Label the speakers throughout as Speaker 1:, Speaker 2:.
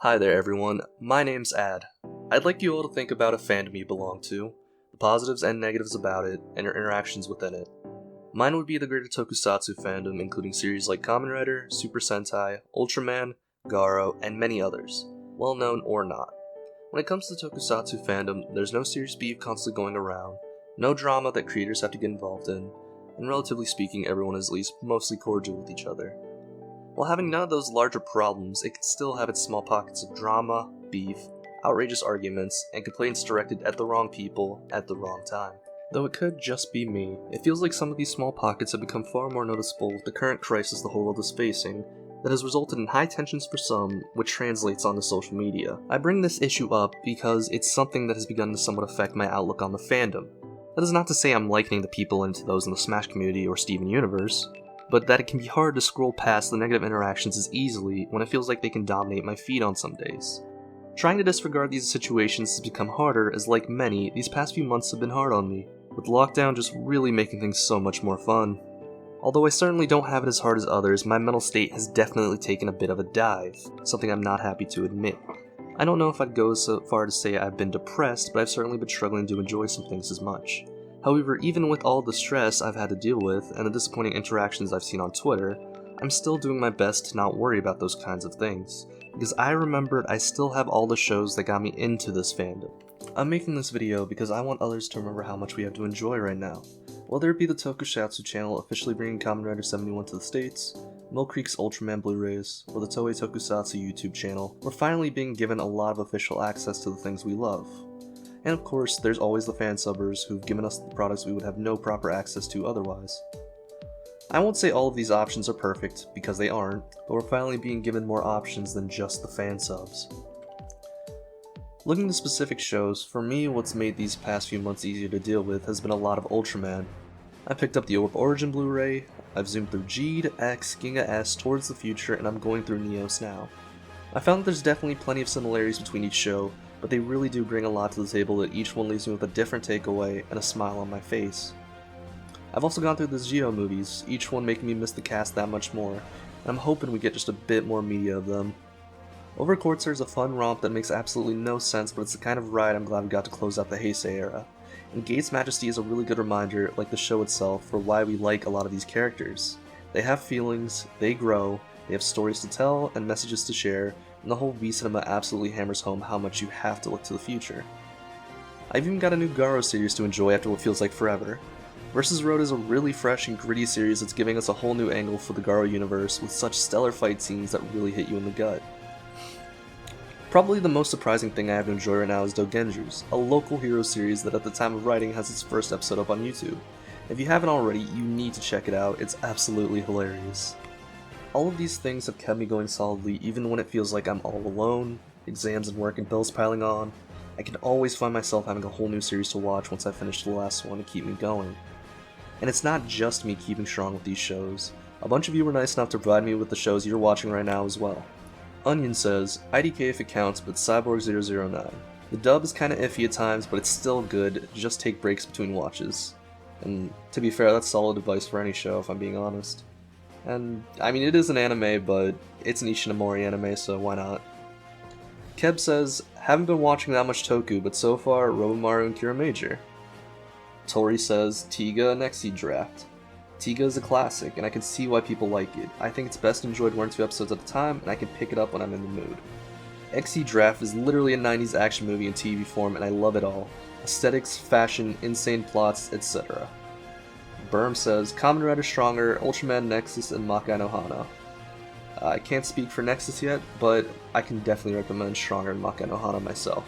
Speaker 1: Hi there everyone, my name's Ad. I'd like you all to think about a fandom you belong to, the positives and negatives about it, and your interactions within it. Mine would be the greater Tokusatsu fandom, including series like Kamen Rider, Super Sentai, Ultraman, Garo, and many others, well known or not. When it comes to Tokusatsu fandom, there's no serious beef constantly going around, no drama that creators have to get involved in, and relatively speaking everyone is at least mostly cordial with each other. While having none of those larger problems, it can still have its small pockets of drama, beef, outrageous arguments, and complaints directed at the wrong people at the wrong time. Though it could just be me, it feels like some of these small pockets have become far more noticeable with the current crisis the whole world is facing, that has resulted in high tensions for some, which translates onto social media. I bring this issue up because it's something that has begun to somewhat affect my outlook on the fandom. That is not to say I'm likening the people into those in the Smash community or Steven Universe, but that it can be hard to scroll past the negative interactions as easily when it feels like they can dominate my feed on some days. Trying to disregard these situations has become harder as, like many, these past few months have been hard on me, with lockdown just really making things so much more fun. Although I certainly don't have it as hard as others, my mental state has definitely taken a bit of a dive, something I'm not happy to admit. I don't know if I'd go so far to say I've been depressed, but I've certainly been struggling to enjoy some things as much. However, even with all the stress I've had to deal with, and the disappointing interactions I've seen on Twitter, I'm still doing my best to not worry about those kinds of things, because I remembered I still have all the shows that got me into this fandom. I'm making this video because I want others to remember how much we have to enjoy right now, whether it be the Tokusatsu channel officially bringing Kamen Rider 71 to the States, Mill Creek's Ultraman Blu-rays, or the Toei Tokusatsu YouTube channel. We're finally being given a lot of official access to the things we love. And of course, there's always the fan subbers who've given us the products we would have no proper access to otherwise. I won't say all of these options are perfect, because they aren't, but we're finally being given more options than just the fan subs. Looking to specific shows, for me what's made these past few months easier to deal with has been a lot of Ultraman. I picked up the Orb Origin Blu-ray, I've zoomed through G to X, Ginga S, Towards the Future, and I'm going through Neos now. I found that there's definitely plenty of similarities between each show, but they really do bring a lot to the table that each one leaves me with a different takeaway and a smile on my face. I've also gone through the Zio movies, each one making me miss the cast that much more, and I'm hoping we get just a bit more media of them. Overcourtser is a fun romp that makes absolutely no sense, but it's the kind of ride I'm glad we got to close out the Heisei era. And Gates Majesty is a really good reminder, like the show itself, for why we like a lot of these characters. They have feelings, they grow, they have stories to tell, and messages to share, and the whole V-Cinema absolutely hammers home how much you have to look to the future. I've even got a new Garo series to enjoy after what feels like forever. Versus Road is a really fresh and gritty series that's giving us a whole new angle for the Garo universe with such stellar fight scenes that really hit you in the gut. Probably the most surprising thing I have to enjoy right now is Dogenju's, a local hero series that at the time of writing has its first episode up on YouTube. If you haven't already, you need to check it out, it's absolutely hilarious. All of these things have kept me going solidly even when it feels like I'm all alone, exams and work and bills piling on. I can always find myself having a whole new series to watch once I finish the last one to keep me going. And it's not just me keeping strong with these shows. A bunch of you were nice enough to provide me with the shows you're watching right now as well. Onion says, IDK if it counts, but Cyborg 009. The dub is kinda iffy at times, but it's still good, just take breaks between watches. And to be fair, that's solid advice for any show if I'm being honest. And, I mean, it is an anime, but it's an Ishinomori anime, so why not? Keb says, haven't been watching that much Toku, but so far, Robomaru and Kira Major. Tori says, Tiga and Exi Draft. Tiga is a classic, and I can see why people like it. I think it's best enjoyed 1 or 2 episodes at a time, and I can pick it up when I'm in the mood. Exi Draft is literally a 90s action movie in TV form, and I love it all. Aesthetics, fashion, insane plots, etc. Burm says, Kamen Rider Stronger, Ultraman Nexus, and Makai no Hana. I can't speak for Nexus yet, but I can definitely recommend Stronger and Makai no Hana myself.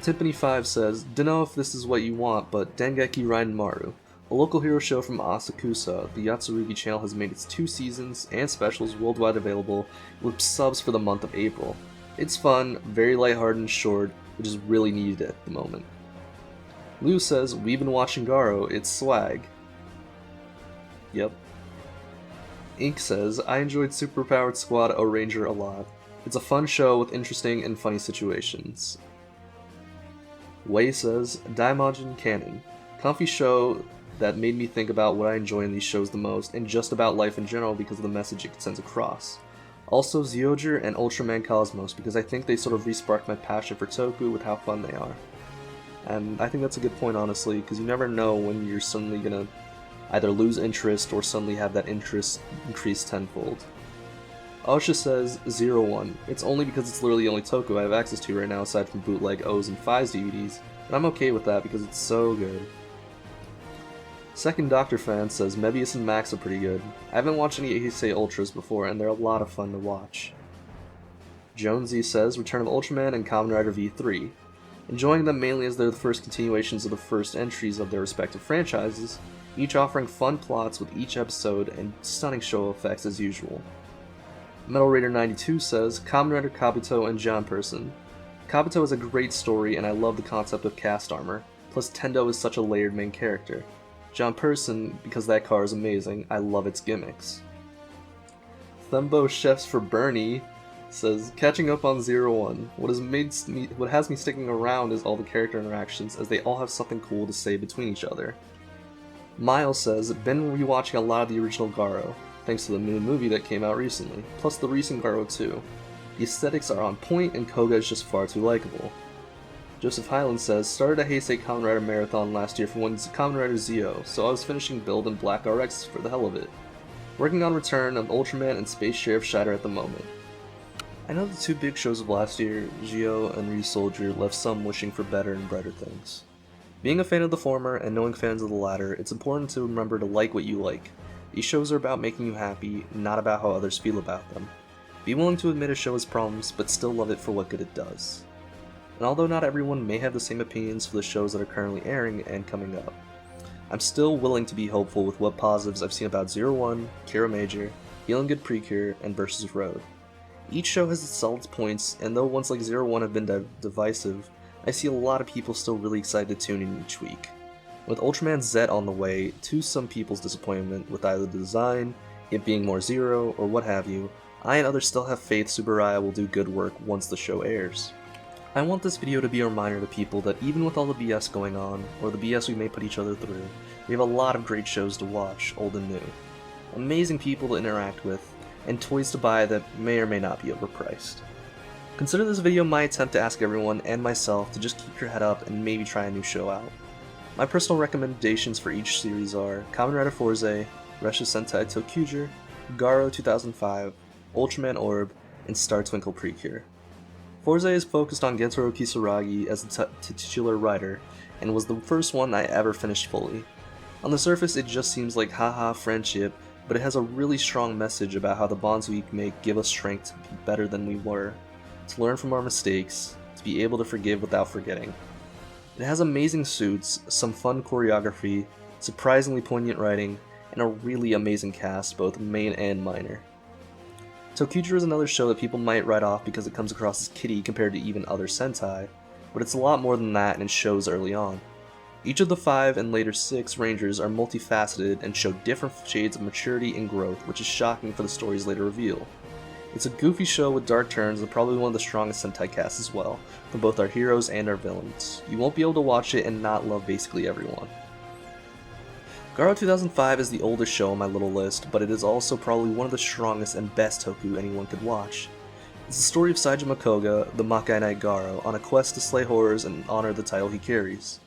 Speaker 1: Timpani5 says, dunno if this is what you want, but Dengeki Raiden Maru. A local hero show from Asakusa, the Yatsurugi channel has made its 2 seasons and specials worldwide available with subs for the month of April. It's fun, very lighthearted and short, which is really needed at the moment. Lou says, we've been watching Garo, it's swag. Yep. Ink says, I enjoyed Superpowered Squad O-Ranger a lot. It's a fun show with interesting and funny situations. Wei says, Daimajin Canon. Comfy show that made me think about what I enjoy in these shows the most, and just about life in general because of the message it sends across. Also Zyuohger and Ultraman Cosmos, because I think they sort of re-sparked my passion for Toku with how fun they are. And I think that's a good point, honestly, because you never know when you're suddenly gonna either lose interest or suddenly have that interest increase tenfold. Osha says 01. It's only because it's literally the only Toku I have access to right now aside from bootleg O's and Phi's DVDs, but I'm okay with that because it's so good. Second Doctor Fan says Mebius and Max are pretty good. I haven't watched any Heisei Ultras before and they're a lot of fun to watch. Jonesy says Return of Ultraman and Kamen Rider V3. Enjoying them mainly as they're the first continuations of the first entries of their respective franchises, each offering fun plots with each episode and stunning show effects as usual. Metal Raider 92 says Kamen Rider Kabuto and John Person. Kabuto is a great story and I love the concept of cast armor, plus Tendo is such a layered main character. John Person, because that car is amazing, I love its gimmicks. Thumbo Chefs for Bernie says, catching up on 01. What has me sticking around is all the character interactions, as they all have something cool to say between each other. Miles says, been rewatching a lot of the original Garo, thanks to the new movie that came out recently, plus the recent Garo 2. The aesthetics are on point and Koga is just far too likable. Joseph Highland says, started a Heisei Kamen Rider marathon last year for one Kamen Rider Zio, so I was finishing Build and Black RX for the hell of it. Working on Return of Ultraman and Space Sheriff Shatter at the moment. I know the two big shows of last year, Geo and Ryusoldier, left some wishing for better and brighter things. Being a fan of the former and knowing fans of the latter, it's important to remember to like what you like. These shows are about making you happy, not about how others feel about them. Be willing to admit a show has problems, but still love it for what good it does. And although not everyone may have the same opinions for the shows that are currently airing and coming up, I'm still willing to be hopeful with what positives I've seen about 01, Kira Major, Healing Good Precure, and Versus Road. Each show has its solid points, and though ones like 01 have been divisive, I see a lot of people still really excited to tune in each week. With Ultraman Z on the way, to some people's disappointment with either the design, it being more Zero, or what have you, I and others still have faith Tsuburaya will do good work once the show airs. I want this video to be a reminder to people that even with all the BS going on, or the BS we may put each other through, we have a lot of great shows to watch, old and new. Amazing people to interact with, and toys to buy that may or may not be overpriced. Consider this video my attempt to ask everyone, and myself, to just keep your head up and maybe try a new show out. My personal recommendations for each series are Kamen Rider Fourze, Resha Sentai Tokuger, Garo 2005, Ultraman Orb, and Star Twinkle Precure. Fourze is focused on Gentaro Kisaragi as the titular writer, and was the first one I ever finished fully. On the surface it just seems like haha friendship, but it has a really strong message about how the bonds we make give us strength to be better than we were, to learn from our mistakes, to be able to forgive without forgetting. It has amazing suits, some fun choreography, surprisingly poignant writing, and a really amazing cast, both main and minor. Tokuger is another show that people might write off because it comes across as kiddie compared to even other Sentai, but it's a lot more than that and it shows early on. Each of the 5 and later 6 Rangers are multifaceted and show different shades of maturity and growth, which is shocking for the story's later reveal. It's a goofy show with dark turns and probably one of the strongest Sentai casts as well, from both our heroes and our villains. You won't be able to watch it and not love basically everyone. Garo 2005 is the oldest show on my little list, but it is also probably one of the strongest and best Toku anyone could watch. It's the story of Saejima Koga, the Makai Knight Garo, on a quest to slay horrors and honor the title he carries.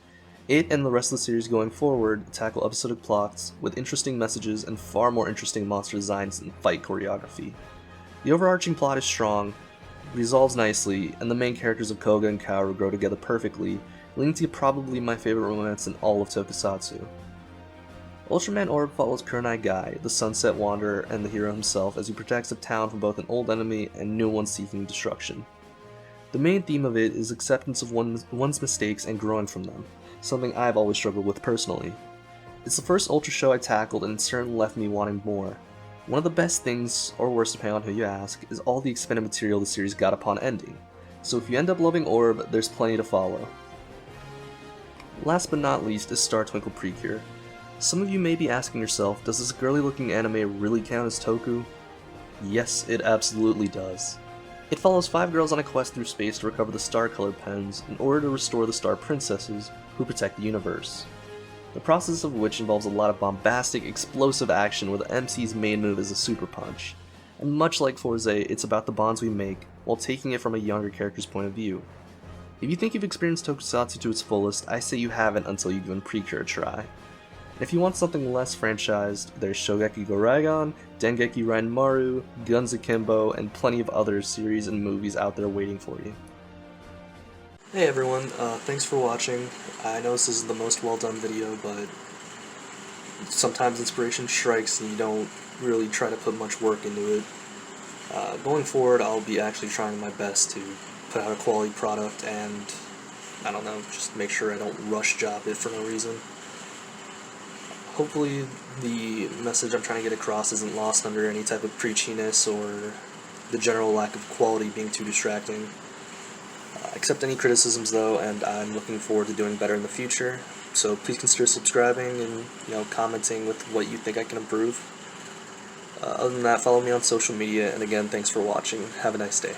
Speaker 1: It and the rest of the series going forward tackle episodic plots with interesting messages and far more interesting monster designs and fight choreography. The overarching plot is strong, resolves nicely, and the main characters of Koga and Kaoru grow together perfectly, leading to probably my favorite romance in all of Tokusatsu. Ultraman Orb follows Kurenai Guy, the Sunset Wanderer and the hero himself, as he protects a town from both an old enemy and new one seeking destruction. The main theme of it is acceptance of one's mistakes and growing from them, something I've always struggled with personally. It's the first Ultra show I tackled and it certainly left me wanting more. One of the best things, or worst depending on who you ask, is all the expanded material the series got upon ending, so if you end up loving Orb, there's plenty to follow. Last but not least is Star Twinkle Precure. Some of you may be asking yourself, does this girly looking anime really count as Toku? Yes, it absolutely does. It follows 5 girls on a quest through space to recover the star-colored pens in order to restore the Star Princesses who protect the universe. The process of which involves a lot of bombastic, explosive action where the MC's main move is a super punch. and much like Forza, it's about the bonds we make while taking it from a younger character's point of view. If you think you've experienced Tokusatsu to its fullest, I say you haven't until you've given Precure a try. And if you want something less franchised, there's Shogeki go Raigan, Dengeki Reinmaru, Guns Akimbo, and plenty of other series and movies out there waiting for you. Hey everyone, thanks for watching. I know this isn't the most well done video, but sometimes inspiration strikes and you don't really try to put much work into it. Going forward, I'll be actually trying my best to put out a quality product and, I don't know, just make sure I don't rush job it for no reason. Hopefully the message I'm trying to get across isn't lost under any type of preachiness or the general lack of quality being too distracting. Accept any criticisms though, and I'm looking forward to doing better in the future, so please consider subscribing and commenting with what you think I can improve. Other than that, follow me on social media, and again, thanks for watching. Have a nice day.